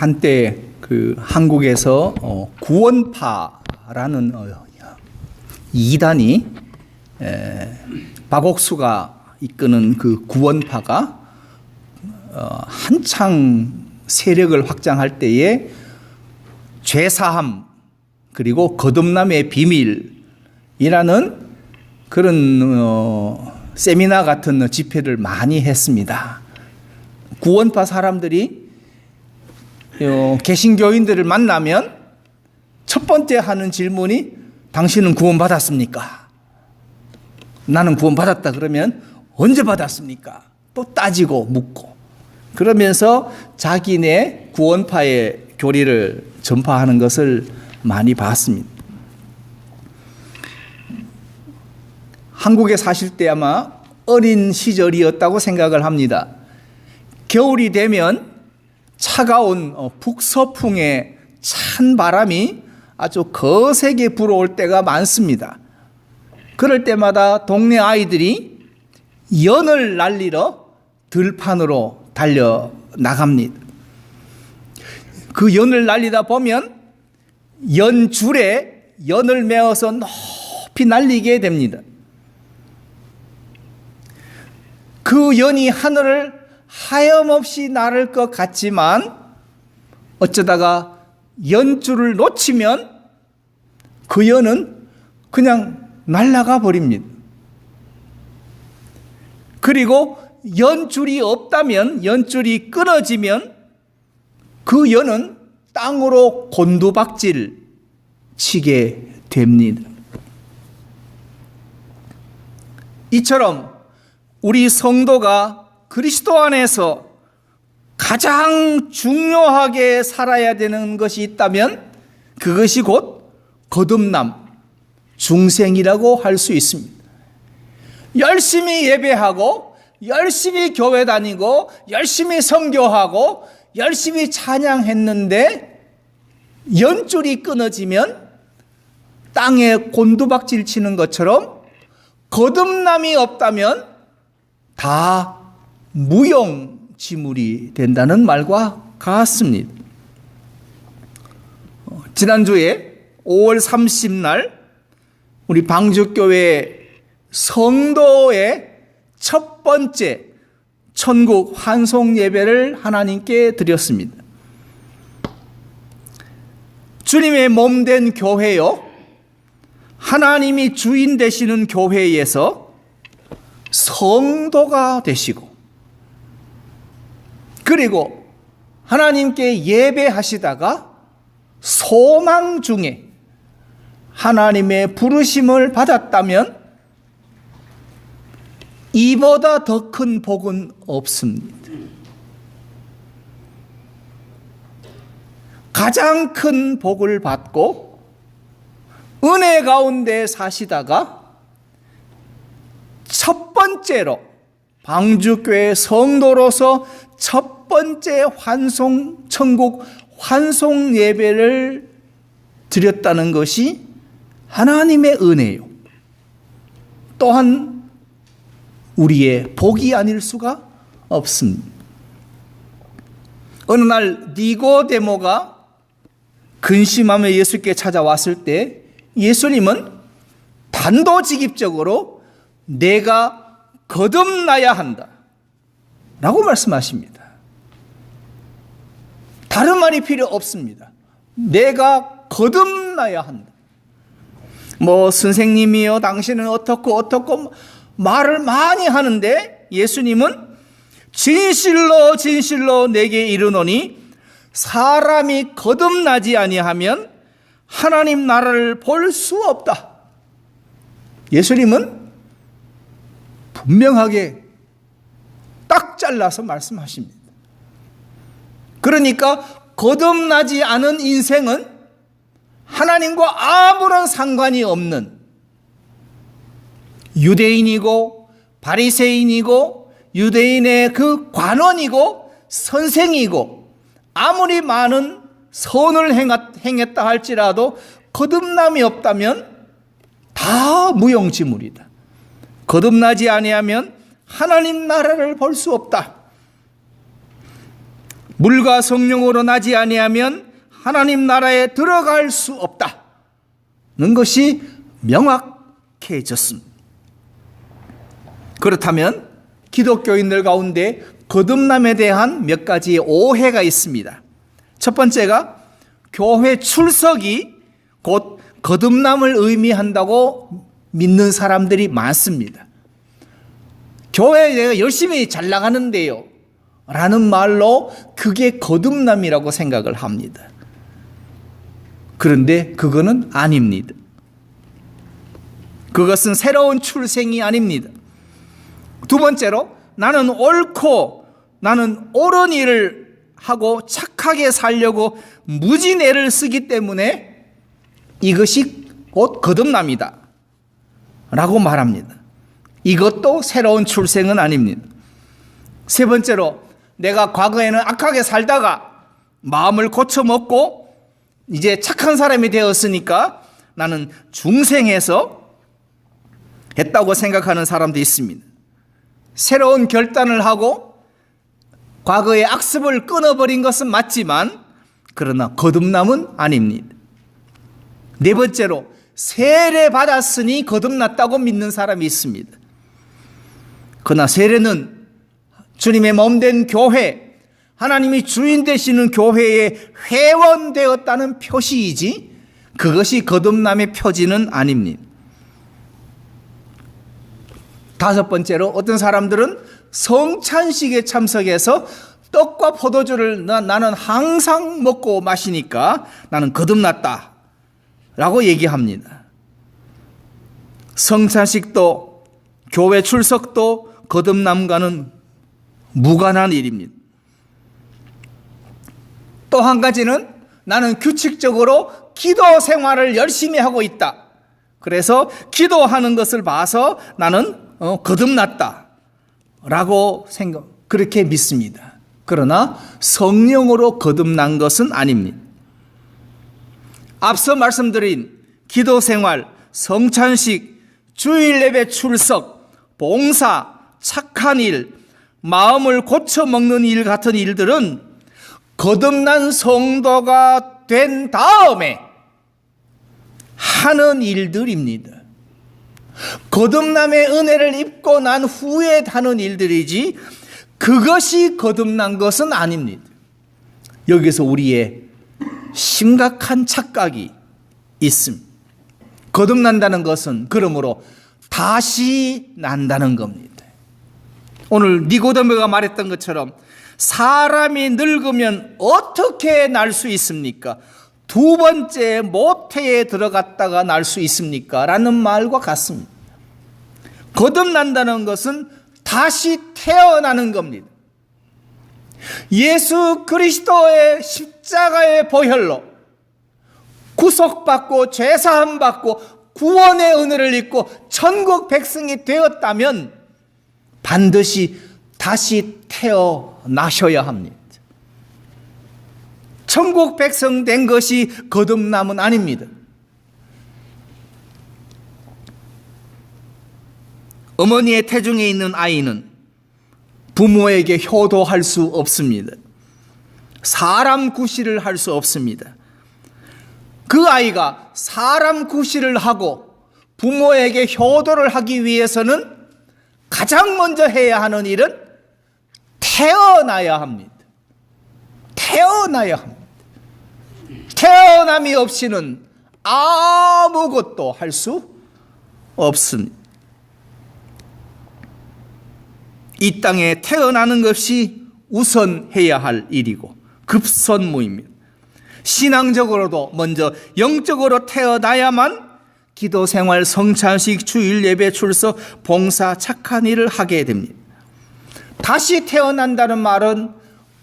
한때 그 한국에서 구원파라는 이단이 박옥수가 이끄는 그 구원파가 한창 세력을 확장할 때에 죄사함 그리고 거듭남의 비밀이라는 그런 세미나 같은 집회를 많이 했습니다. 구원파 사람들이 개신교인들을 만나면 첫 번째 하는 질문이 당신은 구원받았습니까? 나는 구원받았다 그러면 언제 받았습니까? 또 따지고 묻고 그러면서 자기네 구원파의 교리를 전파하는 것을 많이 봤습니다. 한국에 사실 때 아마 어린 시절이었다고 생각을 합니다. 겨울이 되면 차가운 북서풍의 찬 바람이 아주 거세게 불어올 때가 많습니다. 그럴 때마다 동네 아이들이 연을 날리러 들판으로 달려 나갑니다. 그 연을 날리다 보면 연줄에 연을 메어서 높이 날리게 됩니다. 그 연이 하늘을 하염없이 나를 것 같지만 어쩌다가 연줄을 놓치면 그 연은 그냥 날아가 버립니다. 그리고 연줄이 없다면, 연줄이 끊어지면 그 연은 땅으로 곤두박질 치게 됩니다. 이처럼 우리 성도가 그리스도 안에서 가장 중요하게 살아야 되는 것이 있다면 그것이 곧 거듭남, 중생이라고 할 수 있습니다. 열심히 예배하고 열심히 교회 다니고 열심히 선교하고 열심히 찬양했는데 연줄이 끊어지면 땅에 곤두박질 치는 것처럼 거듭남이 없다면 다 무용지물이 된다는 말과 같습니다. 지난주에 5월 30날 우리 방주교회 성도의 첫 번째 천국 환송 예배를 하나님께 드렸습니다. 주님의 몸된 교회요, 하나님이 주인 되시는 교회에서 성도가 되시고 그리고 하나님께 예배하시다가 소망 중에 하나님의 부르심을 받았다면 이보다 더 큰 복은 없습니다. 가장 큰 복을 받고 은혜 가운데 사시다가 첫 번째로 방주교회 성도로서 첫 번째 천국 환송 예배를 드렸다는 것이 하나님의 은혜요, 또한 우리의 복이 아닐 수가 없습니다. 어느 날 니고데모가 근심하며 예수께 찾아왔을 때 예수님은 단도직입적으로 내가 거듭나야 한다 라고 말씀하십니다. 다른 말이 필요 없습니다. 내가 거듭나야 한다. 선생님이요, 당신은 어떻고 말을 많이 하는데 예수님은 진실로 진실로 내게 이르노니 사람이 거듭나지 아니하면 하나님 나라를 볼 수 없다. 예수님은 분명하게 딱 잘라서 말씀하십니다. 그러니까 거듭나지 않은 인생은 하나님과 아무런 상관이 없는 유대인이고 바리새인이고 유대인의 그 관원이고 선생이고 아무리 많은 선을 행했다 할지라도 거듭남이 없다면 다 무용지물이다. 거듭나지 아니하면 하나님 나라를 볼 수 없다. 물과 성령으로 나지 아니하면 하나님 나라에 들어갈 수 없다는 것이 명확해졌습니다. 그렇다면 기독교인들 가운데 거듭남에 대한 몇 가지 오해가 있습니다. 첫 번째가 교회 출석이 곧 거듭남을 의미한다고 믿는 사람들이 많습니다. 교회에 내가 열심히 잘 나가는데요 라는 말로 그게 거듭남이라고 생각을 합니다. 그런데 그거는 아닙니다. 그것은 새로운 출생이 아닙니다. 두 번째로 나는 옳고 나는 옳은 일을 하고 착하게 살려고 무진 애를 쓰기 때문에 이것이 곧 거듭남이다 라고 말합니다. 이것도 새로운 출생은 아닙니다. 세 번째로 내가 과거에는 악하게 살다가 마음을 고쳐먹고 이제 착한 사람이 되었으니까 나는 중생해서 했다고 생각하는 사람도 있습니다. 새로운 결단을 하고 과거의 악습을 끊어버린 것은 맞지만 그러나 거듭남은 아닙니다. 네 번째로 세례 받았으니 거듭났다고 믿는 사람이 있습니다. 그러나 세례는 주님의 몸된 교회, 하나님이 주인 되시는 교회에 회원되었다는 표시이지 그것이 거듭남의 표지는 아닙니다. 다섯 번째로 어떤 사람들은 성찬식에 참석해서 떡과 포도주를 나는 항상 먹고 마시니까 나는 거듭났다 라고 얘기합니다. 성찬식도 교회 출석도 거듭남과는 무관한 일입니다. 또 한 가지는 나는 규칙적으로 기도 생활을 열심히 하고 있다. 그래서 기도하는 것을 봐서 나는 거듭났다 라고 그렇게 믿습니다. 그러나 성령으로 거듭난 것은 아닙니다. 앞서 말씀드린 기도 생활, 성찬식, 주일 예배 출석, 봉사, 착한 일, 마음을 고쳐 먹는 일 같은 일들은 거듭난 성도가 된 다음에 하는 일들입니다. 거듭남의 은혜를 입고 난 후에 하는 일들이지 그것이 거듭난 것은 아닙니다. 여기서 우리의 심각한 착각이 있습니다. 거듭난다는 것은 그러므로 다시 난다는 겁니다. 오늘 니고데모가 말했던 것처럼 사람이 늙으면 어떻게 날 수 있습니까? 두 번째 모태에 들어갔다가 날 수 있습니까? 라는 말과 같습니다. 거듭난다는 것은 다시 태어나는 겁니다. 예수 그리스도의 십자가의 보혈로 구속받고 죄사함받고 구원의 은혜를 입고 천국 백성이 되었다면 반드시 다시 태어나셔야 합니다. 천국 백성 된 것이 거듭남은 아닙니다. 어머니의 태중에 있는 아이는 부모에게 효도할 수 없습니다. 사람 구실을 할 수 없습니다. 그 아이가 사람 구실을 하고 부모에게 효도를 하기 위해서는 가장 먼저 해야 하는 일은 태어나야 합니다. 태어나야 합니다. 태어남이 없이는 아무것도 할 수 없습니다. 이 땅에 태어나는 것이 우선 해야 할 일이고 급선무입니다. 신앙적으로도 먼저 영적으로 태어나야만 기도 생활, 성찬식, 주일 예배 출석, 봉사, 착한 일을 하게 됩니다. 다시 태어난다는 말은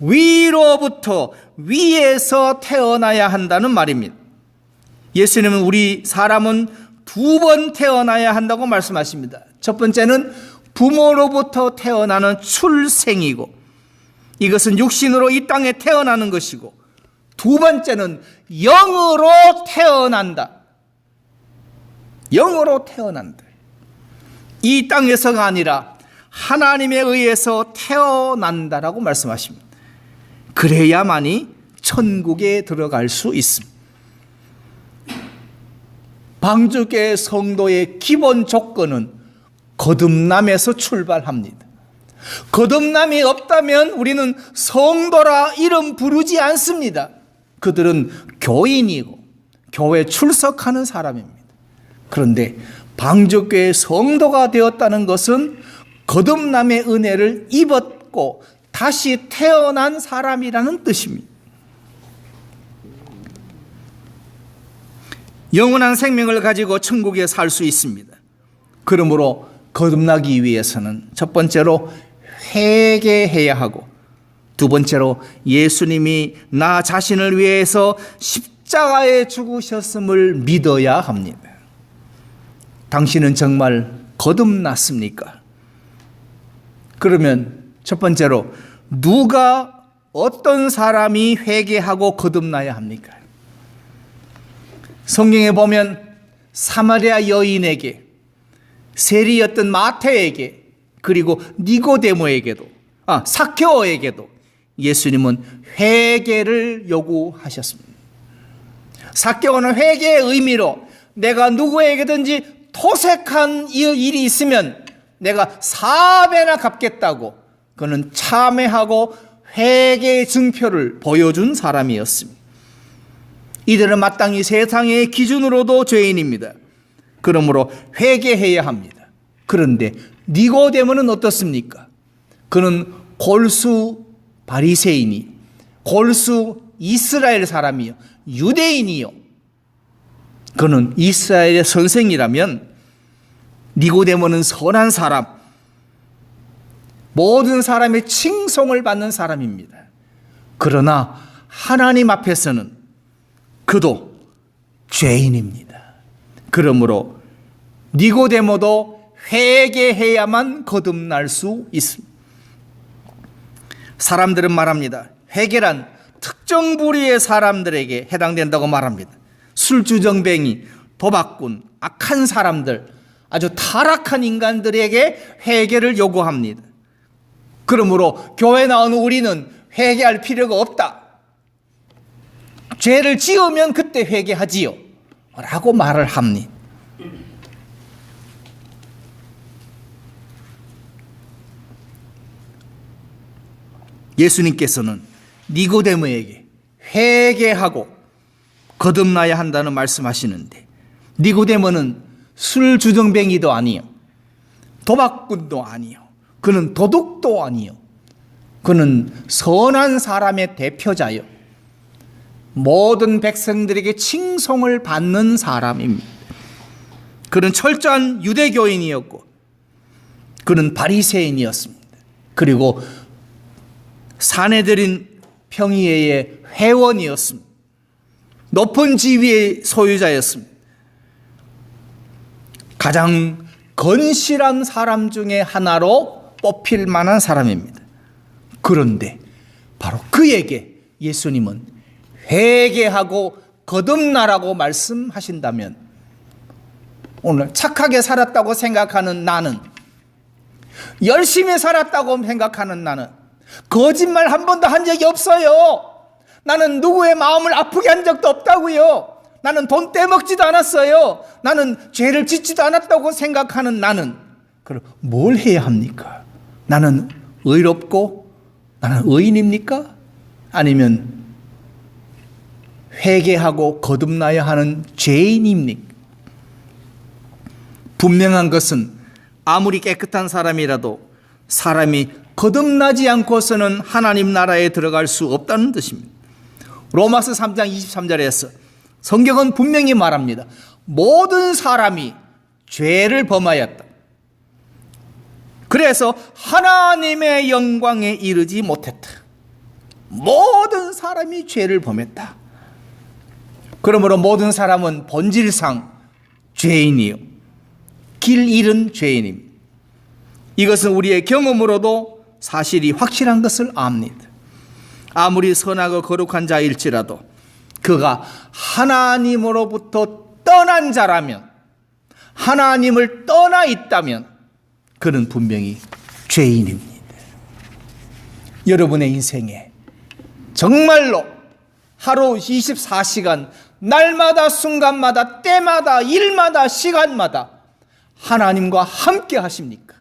위로부터 위에서 태어나야 한다는 말입니다. 예수님은 우리 사람은 두 번 태어나야 한다고 말씀하십니다. 첫 번째는 부모로부터 태어나는 출생이고 이것은 육신으로 이 땅에 태어나는 것이고 두 번째는 영으로 태어난다. 영으로 태어난다. 이 땅에서가 아니라 하나님에 의해서 태어난다라고 말씀하십니다. 그래야만이 천국에 들어갈 수 있습니다. 방주교회 성도의 기본 조건은 거듭남에서 출발합니다. 거듭남이 없다면 우리는 성도라 이름 부르지 않습니다. 그들은 교인이고 교회 출석하는 사람입니다. 그런데 방주교회 성도가 되었다는 것은 거듭남의 은혜를 입었고 다시 태어난 사람이라는 뜻입니다. 영원한 생명을 가지고 천국에 살 수 있습니다. 그러므로 거듭나기 위해서는 첫 번째로 회개해야 하고, 두 번째로 예수님이 나 자신을 위해서 십자가에 죽으셨음을 믿어야 합니다. 당신은 정말 거듭났습니까? 그러면 첫 번째로 누가, 어떤 사람이 회개하고 거듭나야 합니까? 성경에 보면 사마리아 여인에게, 세리였던 마태에게, 그리고 니고데모에게도, 삭개오에게도 예수님은 회개를 요구하셨습니다. 삭개오는 회개의 의미로 내가 누구에게든지 토색한 일이 있으면 내가 4배나 갚겠다고 그는 참회하고 회개의 증표를 보여준 사람이었습니다. 이들은 마땅히 세상의 기준으로도 죄인입니다. 그러므로 회개해야 합니다. 그런데 니고데모는 어떻습니까? 그는 골수 바리새인이, 골수 이스라엘 사람이요, 유대인이요. 그는 이스라엘의 선생이라면 니고데모는 선한 사람, 모든 사람의 칭송을 받는 사람입니다. 그러나 하나님 앞에서는 그도 죄인입니다. 그러므로 니고데모도 회개해야만 거듭날 수 있습니다. 사람들은 말합니다. 회개란 특정 부류의 사람들에게 해당된다고 말합니다. 술주정뱅이, 도박꾼, 악한 사람들, 아주 타락한 인간들에게 회개를 요구합니다. 그러므로 교회 나오는 우리는 회개할 필요가 없다. 죄를 지으면 그때 회개하지요 라고 말을 합니다. 예수님께서는 니고데모에게 회개하고 거듭나야 한다는 말씀하시는데, 니고데모는 술주정뱅이도 아니요, 도박꾼도 아니요, 그는 도둑도 아니요, 그는 선한 사람의 대표자요, 모든 백성들에게 칭송을 받는 사람입니다. 그는 철저한 유대교인이었고 그는 바리새인이었습니다. 그리고 사내들인 평의회의 회원이었습니다. 높은 지위의 소유자였습니다. 가장 건실한 사람 중에 하나로 뽑힐 만한 사람입니다. 그런데 바로 그에게 예수님은 회개하고 거듭나라고 말씀하신다면, 오늘 착하게 살았다고 생각하는 나는, 열심히 살았다고 생각하는 나는, 거짓말 한 번도 한 적이 없어요. 나는 누구의 마음을 아프게 한 적도 없다고요. 나는 돈 떼먹지도 않았어요. 나는 죄를 짓지도 않았다고 생각하는 나는, 그럼 뭘 해야 합니까? 나는 의롭고 나는 의인입니까? 아니면 회개하고 거듭나야 하는 죄인입니까? 분명한 것은 아무리 깨끗한 사람이라도 사람이 거듭나지 않고서는 하나님 나라에 들어갈 수 없다는 뜻입니다. 로마서 3장 23절에서 성경은 분명히 말합니다. 모든 사람이 죄를 범하였다. 그래서 하나님의 영광에 이르지 못했다. 모든 사람이 죄를 범했다. 그러므로 모든 사람은 본질상 죄인이요, 길 잃은 죄인입니다. 이것은 우리의 경험으로도 사실이 확실한 것을 압니다. 아무리 선하고 거룩한 자일지라도 그가 하나님으로부터 떠난 자라면, 하나님을 떠나 있다면 그는 분명히 죄인입니다. 여러분의 인생에 정말로 하루 24시간 날마다 순간마다 때마다 일마다 시간마다 하나님과 함께 하십니까?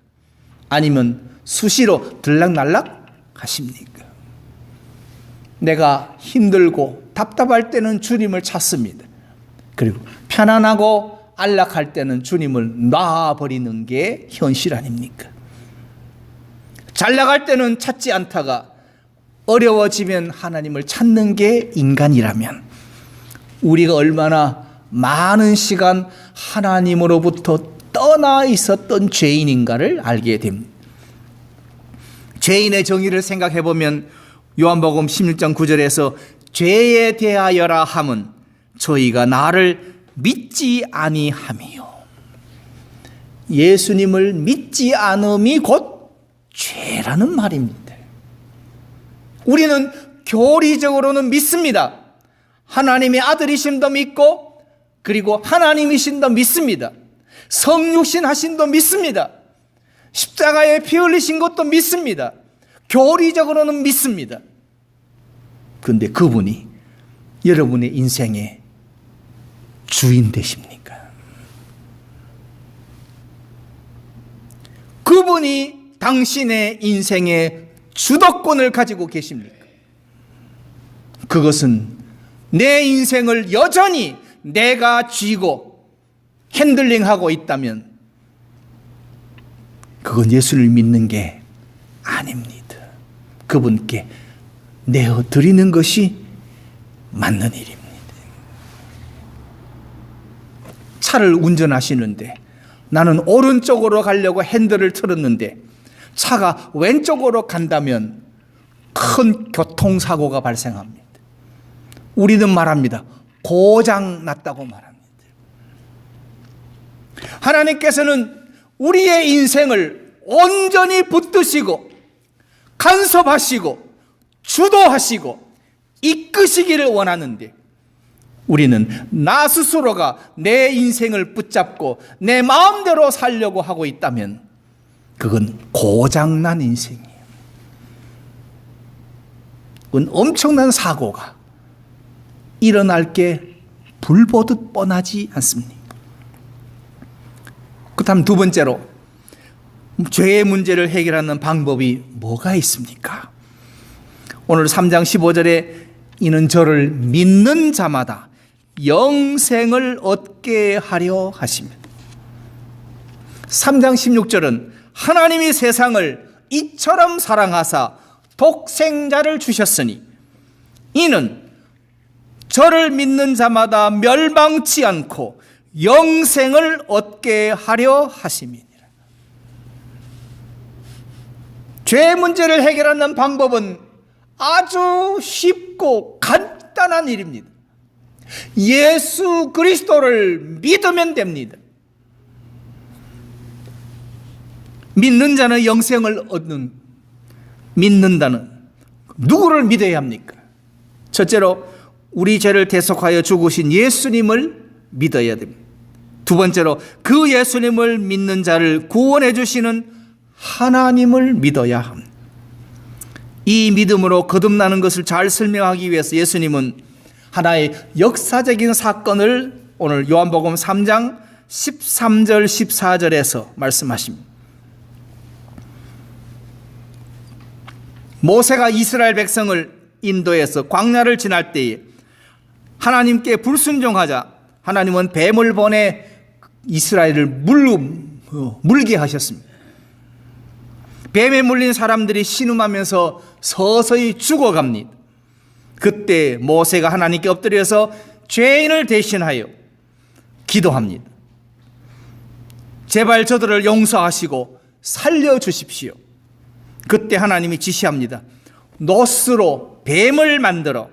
아니면 수시로 들락날락 하십니까? 내가 힘들고 답답할 때는 주님을 찾습니다. 그리고 편안하고 안락할 때는 주님을 놔버리는 게 현실 아닙니까? 잘 나갈 때는 찾지 않다가 어려워지면 하나님을 찾는 게 인간이라면 우리가 얼마나 많은 시간 하나님으로부터 떠나 있었던 죄인인가를 알게 됩니다. 죄인의 정의를 생각해 보면 요한복음 16장 9절에서 죄에 대하여라 함은 저희가 나를 믿지 아니함이요. 예수님을 믿지 않음이 곧 죄라는 말입니다. 우리는 교리적으로는 믿습니다. 하나님의 아들이심도 믿고 그리고 하나님이신도 믿습니다. 성육신 하신도 믿습니다. 십자가에 피 흘리신 것도 믿습니다. 교리적으로는 믿습니다. 그런데 그분이 여러분의 인생의 주인 되십니까? 그분이 당신의 인생의 주도권을 가지고 계십니까? 그것은 내 인생을 여전히 내가 쥐고 핸들링하고 있다면 그건 예수를 믿는 게 아닙니다. 그분께 내어드리는 것이 맞는 일입니다. 차를 운전하시는데 나는 오른쪽으로 가려고 핸들을 틀었는데 차가 왼쪽으로 간다면 큰 교통사고가 발생합니다. 우리는 말합니다. 고장 났다고 말합니다. 하나님께서는 우리의 인생을 온전히 붙드시고 간섭하시고 주도하시고 이끄시기를 원하는데 우리는 나 스스로가 내 인생을 붙잡고 내 마음대로 살려고 하고 있다면 그건 고장난 인생이에요. 그건 엄청난 사고가 일어날 게 불보듯 뻔하지 않습니까? 그다음 두 번째로 죄의 문제를 해결하는 방법이 뭐가 있습니까? 오늘 3장 15절에 이는 저를 믿는 자마다 영생을 얻게 하려 하십니다. 3장 16절은 하나님이 세상을 이처럼 사랑하사 독생자를 주셨으니 이는 저를 믿는 자마다 멸망치 않고 영생을 얻게 하려 하심이니라. 죄 문제를 해결하는 방법은 아주 쉽고 간단한 일입니다. 예수 그리스도를 믿으면 됩니다. 믿는 자는 영생을 얻는, 믿는다는 누구를 믿어야 합니까? 첫째로 우리 죄를 대속하여 죽으신 예수님을 믿어야 됩니다. 두 번째로 그 예수님을 믿는 자를 구원해 주시는 하나님을 믿어야 합니다. 이 믿음으로 거듭나는 것을 잘 설명하기 위해서 예수님은 하나의 역사적인 사건을 오늘 요한복음 3장 13절 14절에서 말씀하십니다. 모세가 이스라엘 백성을 인도해서 광야를 지날 때에 하나님께 불순종하자 하나님은 뱀을 보내 이스라엘을 물게 하셨습니다. 뱀에 물린 사람들이 신음하면서 서서히 죽어갑니다. 그때 모세가 하나님께 엎드려서 죄인을 대신하여 기도합니다. 제발 저들을 용서하시고 살려주십시오. 그때 하나님이 지시합니다. 노스로 뱀을 만들어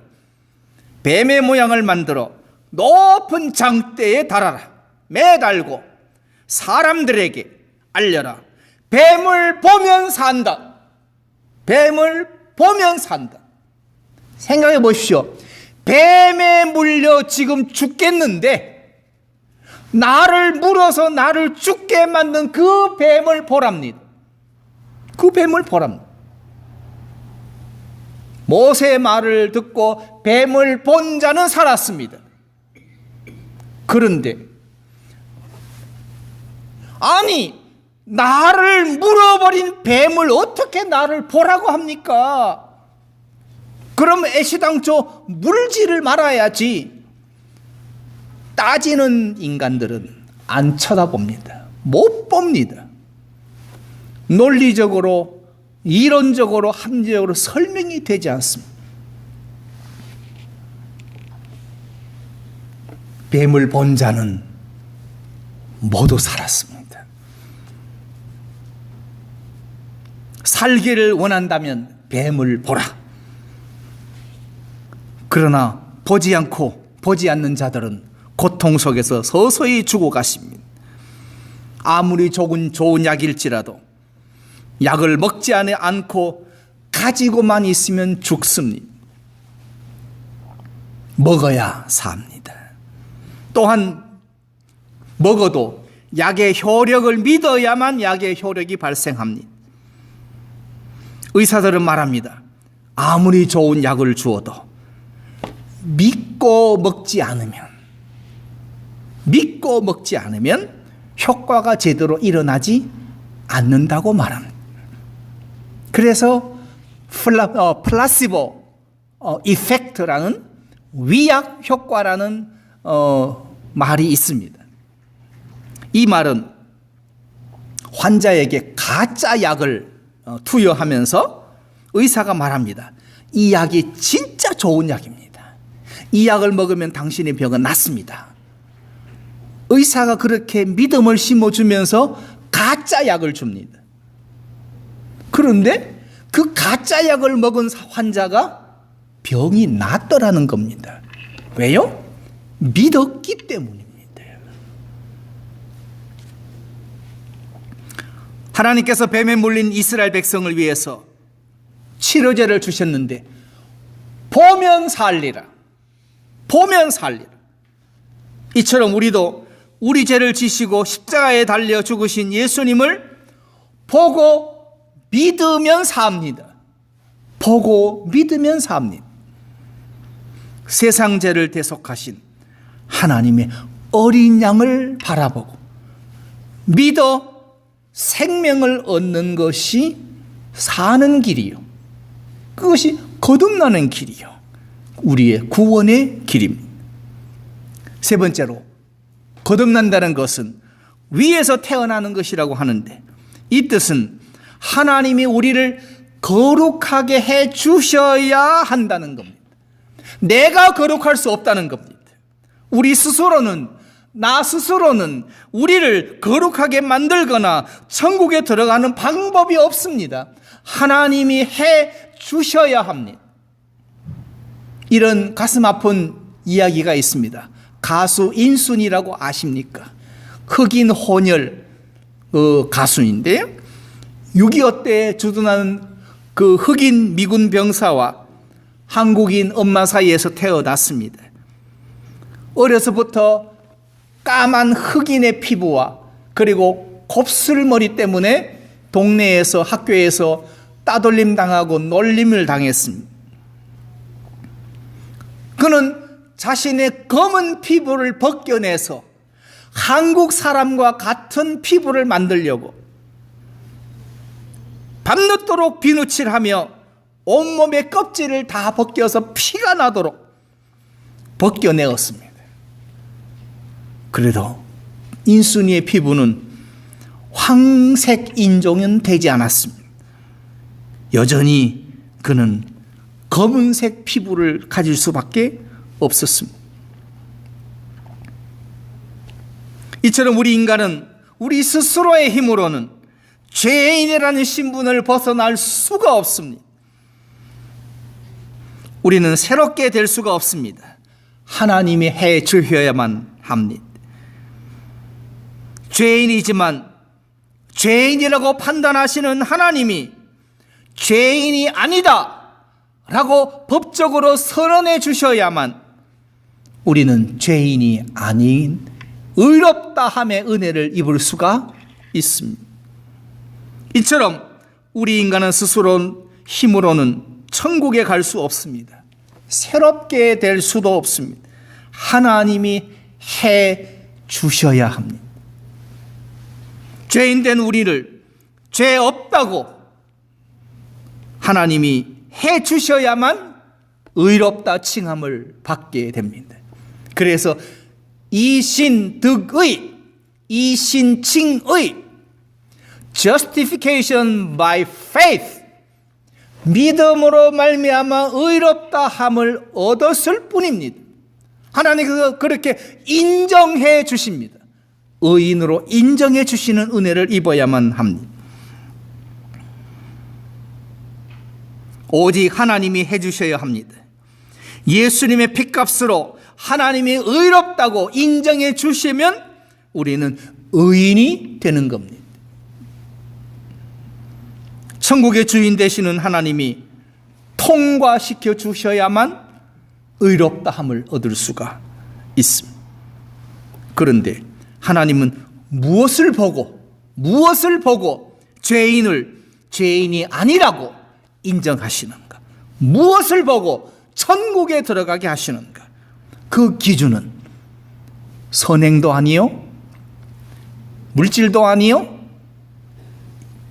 뱀의 모양을 만들어 높은 장대에 달아라. 매달고 사람들에게 알려라. 뱀을 보면 산다. 뱀을 보면 산다. 생각해 보십시오. 뱀에 물려 지금 죽겠는데 나를 물어서 나를 죽게 만든 그 뱀을 보랍니다. 그 뱀을 보랍니다. 모세의 말을 듣고 뱀을 본 자는 살았습니다. 그런데 아니, 나를 물어버린 뱀을 어떻게 나를 보라고 합니까? 그럼 애시당초 물지를 말아야지. 따지는 인간들은 안 쳐다봅니다. 못 봅니다. 논리적으로, 이론적으로, 합리적으로 설명이 되지 않습니다. 뱀을 본 자는 모두 살았습니다. 살기를 원한다면 뱀을 보라. 그러나 보지 않는 자들은 고통 속에서 서서히 죽어가십니다. 아무리 좋은 약일지라도 약을 먹지 않고 가지고만 있으면 죽습니다. 먹어야 삽니다. 또한 먹어도 약의 효력을 믿어야만 약의 효력이 발생합니다. 의사들은 말합니다. 아무리 좋은 약을 주어도 믿고 먹지 않으면 효과가 제대로 일어나지 않는다고 말합니다. 그래서 플라시보 이펙트라는 위약 효과라는 말이 있습니다. 이 말은 환자에게 가짜 약을 투여하면서 의사가 말합니다. 이 약이 진짜 좋은 약입니다. 이 약을 먹으면 당신의 병은 낫습니다. 의사가 그렇게 믿음을 심어주면서 가짜 약을 줍니다. 그런데 그 가짜 약을 먹은 환자가 병이 낫더라는 겁니다. 왜요? 믿었기 때문입니다. 하나님께서 뱀에 물린 이스라엘 백성을 위해서 치료제를 주셨는데 보면 살리라. 이처럼 우리도 우리 죄를 지시고 십자가에 달려 죽으신 예수님을 보고 믿으면 삽니다. 세상 죄를 대속하신 하나님의 어린 양을 바라보고 믿어 생명을 얻는 것이 사는 길이요. 그것이 거듭나는 길이요. 우리의 구원의 길입니다. 세 번째로, 거듭난다는 것은 위에서 태어나는 것이라고 하는데 이 뜻은 하나님이 우리를 거룩하게 해 주셔야 한다는 겁니다. 내가 거룩할 수 없다는 겁니다. 나 스스로는 우리를 거룩하게 만들거나 천국에 들어가는 방법이 없습니다. 하나님이 해 주셔야 합니다. 이런 가슴 아픈 이야기가 있습니다. 가수 인순이라고 아십니까? 흑인 혼혈 가수인데요. 6.25 때 주둔하는 그 흑인 미군 병사와 한국인 엄마 사이에서 태어났습니다. 어려서부터 까만 흑인의 피부와 그리고 곱슬머리 때문에 동네에서 학교에서 따돌림 당하고 놀림을 당했습니다. 그는 자신의 검은 피부를 벗겨내서 한국 사람과 같은 피부를 만들려고 밤늦도록 비누칠하며 온몸의 껍질을 다 벗겨서 피가 나도록 벗겨내었습니다. 그래도 인순이의 피부는 황색 인종은 되지 않았습니다. 여전히 그는 검은색 피부를 가질 수밖에 없었습니다. 이처럼 우리 인간은 우리 스스로의 힘으로는 죄인이라는 신분을 벗어날 수가 없습니다. 우리는 새롭게 될 수가 없습니다. 하나님이 해 주셔야만 합니다. 죄인이지만 죄인이라고 판단하시는 하나님이 죄인이 아니다 라고 법적으로 선언해 주셔야만 우리는 죄인이 아닌 의롭다 함의 은혜를 입을 수가 있습니다. 이처럼 우리 인간은 스스로 힘으로는 천국에 갈 수 없습니다. 새롭게 될 수도 없습니다. 하나님이 해 주셔야 합니다. 죄인된 우리를 죄 없다고 하나님이 해 주셔야만 의롭다 칭함을 받게 됩니다. 그래서 이신득의, 이신칭의 justification by faith, 믿음으로 말미암아 의롭다 함을 얻었을 뿐입니다. 하나님께서 그렇게 인정해 주십니다. 의인으로 인정해 주시는 은혜를 입어야만 합니다. 오직 하나님이 해 주셔야 합니다. 예수님의 핏값으로 하나님이 의롭다고 인정해 주시면 우리는 의인이 되는 겁니다. 천국의 주인 되시는 하나님이 통과시켜 주셔야만 의롭다함을 얻을 수가 있습니다. 그런데 하나님은 무엇을 보고 죄인을 죄인이 아니라고 인정하시는가? 무엇을 보고 천국에 들어가게 하시는가? 그 기준은 선행도 아니요, 물질도 아니요,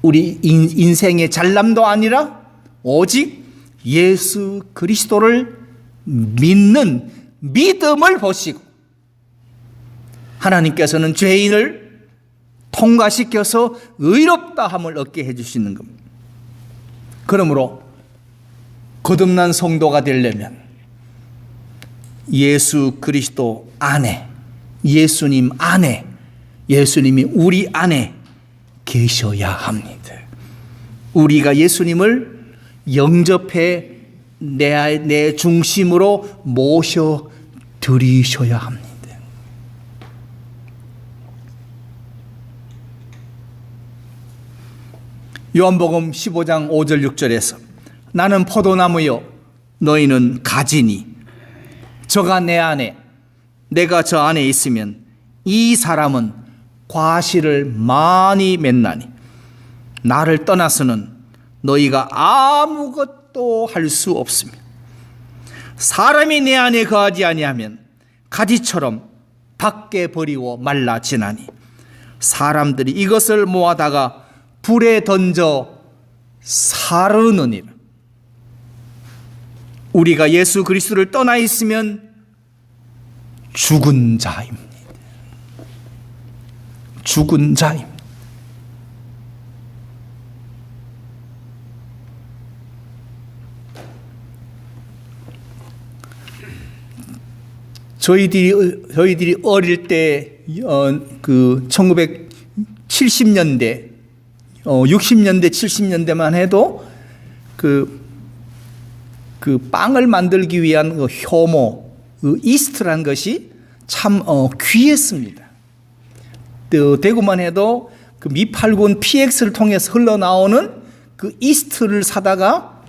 우리 인생의 잘남도 아니라 오직 예수 그리스도를 믿는 믿음을 보시고 하나님께서는 죄인을 통과시켜서 의롭다함을 얻게 해주시는 겁니다. 그러므로 거듭난 성도가 되려면 예수 그리스도 안에, 예수님 안에, 예수님이 우리 안에 계셔야 합니다. 우리가 예수님을 영접해 내 중심으로 모셔드리셔야 합니다. 요한복음 15장 5절 6절에서 나는 포도나무요 너희는 가지니 저가 내 안에 내가 저 안에 있으면 이 사람은 과실을 많이 맺나니 나를 떠나서는 너희가 아무것도 할 수 없습니다. 사람이 내 안에 거하지 아니하면 가지처럼 밖에 버리고 말라지나니 사람들이 이것을 모아다가 불에 던져 사르느니라. 우리가 예수 그리스도를 떠나 있으면 죽은 자입니다. 죽은 자입니다. 저희들이 어릴 때 그 1970년대 60년대 70년대만 해도 그 빵을 만들기 위한 그 효모, 그 이스트라는 것이 참 귀했습니다. 또 대구만 해도 그 미팔군 PX를 통해서 흘러나오는 그 이스트를 사다가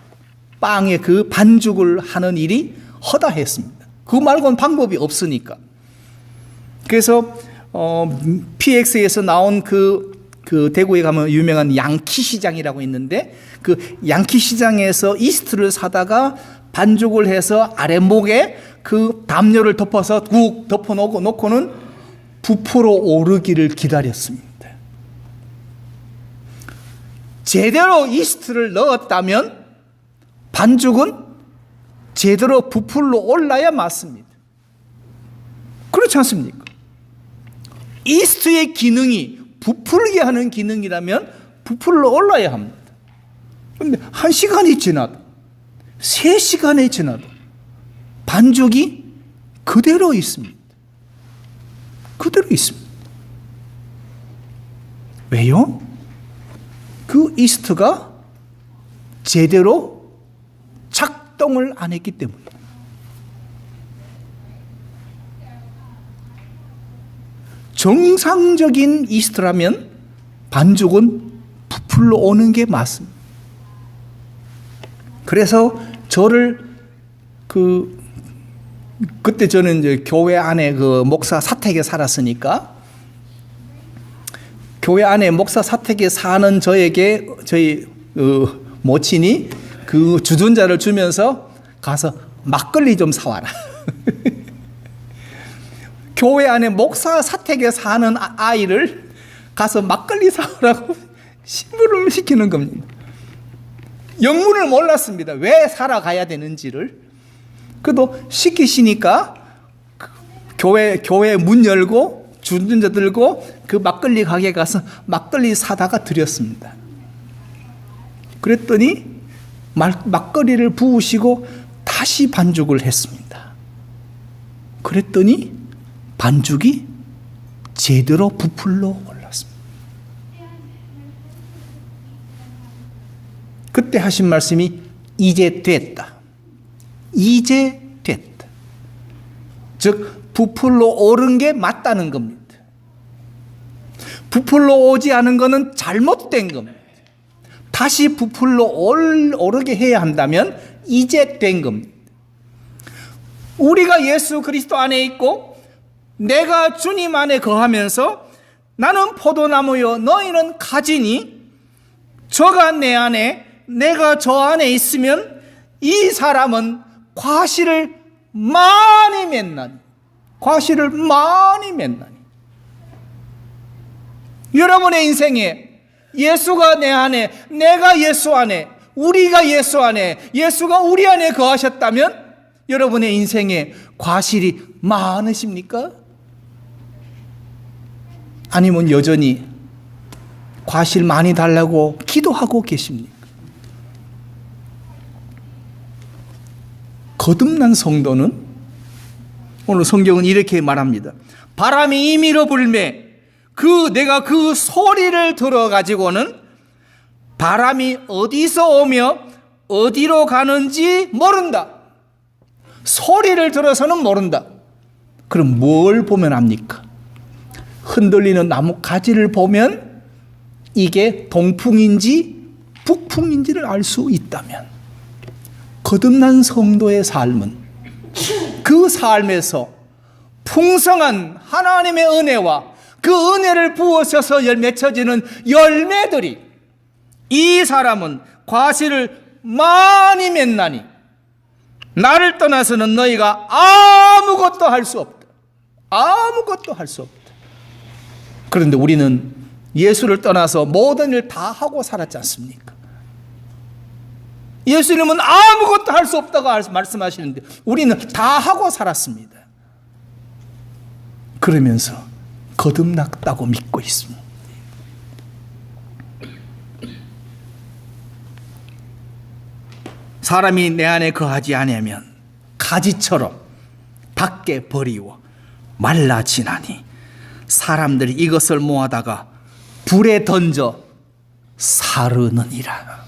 빵에 그 반죽을 하는 일이 허다했습니다. 그거 말고는 방법이 없으니까. 그래서 PX에서 나온 그 대구에 가면 유명한 양키 시장이라고 있는데 그 양키 시장에서 이스트를 사다가 반죽을 해서 아랫목에 그 담요를 덮어서 국 덮어놓고는 부풀어 오르기를 기다렸습니다. 제대로 이스트를 넣었다면 반죽은 제대로 부풀러 올라야 맞습니다. 그렇지 않습니까? 이스트의 기능이 부풀게 하는 기능이라면 부풀러 올라야 합니다. 그런데 1시간이 지나도 3시간이 지나도 반죽이 그대로 있습니다. 그대로 있습니다. 왜요? 그 이스트가 제대로 작동을 안 했기 때문입니다. 정상적인 이스트라면 반죽은 부풀러 오는 게 맞습니다. 그래서 저를 그때 저는 이제 교회 안에 그 목사 사택에 살았으니까 교회 안에 목사 사택에 사는 저에게 저희 모친이 그 주둔자를 주면서 가서 막걸리 좀 사와라. 교회 안에 목사 사택에 사는 아이를 가서 막걸리 사오라고 심부름을 시키는 겁니다. 영문을 몰랐습니다. 왜 살아가야 되는지를. 그래도 시키시니까 교회 문 열고 주둔자 들고 그 막걸리 가게에 가서 막걸리 사다가 드렸습니다. 그랬더니 막걸리를 부으시고 다시 반죽을 했습니다. 그랬더니 반죽이 제대로 부풀러 올랐습니다. 그때 하신 말씀이 이제 됐다. 이제 됐다. 즉 부풀러 오른 게 맞다는 겁니다. 부풀러 오지 않은 것은 잘못된 겁니다. 다시 부풀러 오르게 해야 한다면 이제 된 겁니다. 우리가 예수 그리스도 안에 있고 내가 주님 안에 거하면서 나는 포도나무요 너희는 가지니 저가 내 안에 내가 저 안에 있으면 이 사람은 과실을 많이 맺나니. 과실을 많이 맺나니. 여러분의 인생에 예수가 내 안에, 내가 예수 안에, 우리가 예수 안에, 예수가 우리 안에 거하셨다면 여러분의 인생에 과실이 많으십니까? 아니면 여전히 과실 많이 달라고 기도하고 계십니까? 거듭난 성도는 오늘 성경은 이렇게 말합니다. 바람이 임의로 불매 내가 그 소리를 들어가지고는 바람이 어디서 오며 어디로 가는지 모른다. 소리를 들어서는 모른다. 그럼 뭘 보면 압니까? 흔들리는 나무 가지를 보면 이게 동풍인지 북풍인지를 알 수 있다면 거듭난 성도의 삶은 그 삶에서 풍성한 하나님의 은혜와 그 은혜를 부어셔서 맺혀지는 열매들이 이 사람은 과실을 많이 맺나니 나를 떠나서는 너희가 아무것도 할 수 없다. 아무것도 할 수 없다. 그런데 우리는 예수를 떠나서 모든 일 다 하고 살았지 않습니까? 예수님은 아무것도 할 수 없다고 말씀하시는데 우리는 다 하고 살았습니다. 그러면서 거듭났다고 믿고 있습니다. 사람이 내 안에 거하지 아니하면 가지처럼 밖에 버리워 말라지나니 사람들이 이것을 모아다가 불에 던져 사르느니라.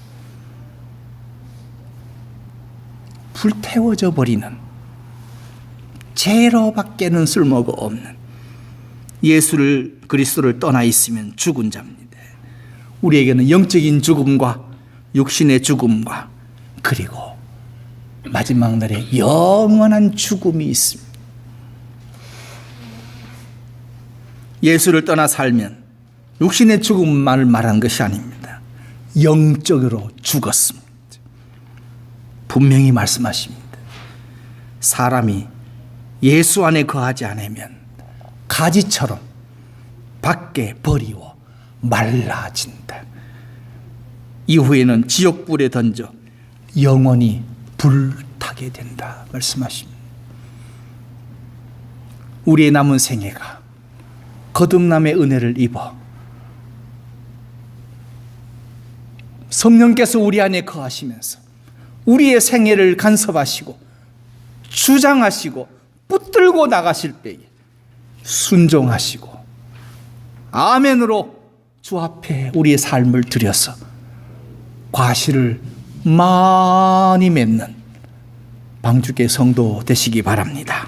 불태워져 버리는 죄로밖에는 쓸모가 없는 예수를 그리스도를 떠나 있으면 죽은 자입니다. 우리에게는 영적인 죽음과 육신의 죽음과 그리고 마지막 날에 영원한 죽음이 있습니다. 예수를 떠나 살면 육신의 죽음만을 말한 것이 아닙니다. 영적으로 죽었습니다. 분명히 말씀하십니다. 사람이 예수 안에 거하지 않으면 가지처럼 밖에 버리워 말라진다. 이후에는 지옥불에 던져 영원히 불타게 된다 말씀하십니다. 우리의 남은 생애가 거듭남의 은혜를 입어 성령께서 우리 안에 거하시면서 우리의 생애를 간섭하시고 주장하시고 붙들고 나가실 때에 순종하시고 아멘으로 주 앞에 우리의 삶을 드려서 과실을 많이 맺는 방주의 성도 되시기 바랍니다.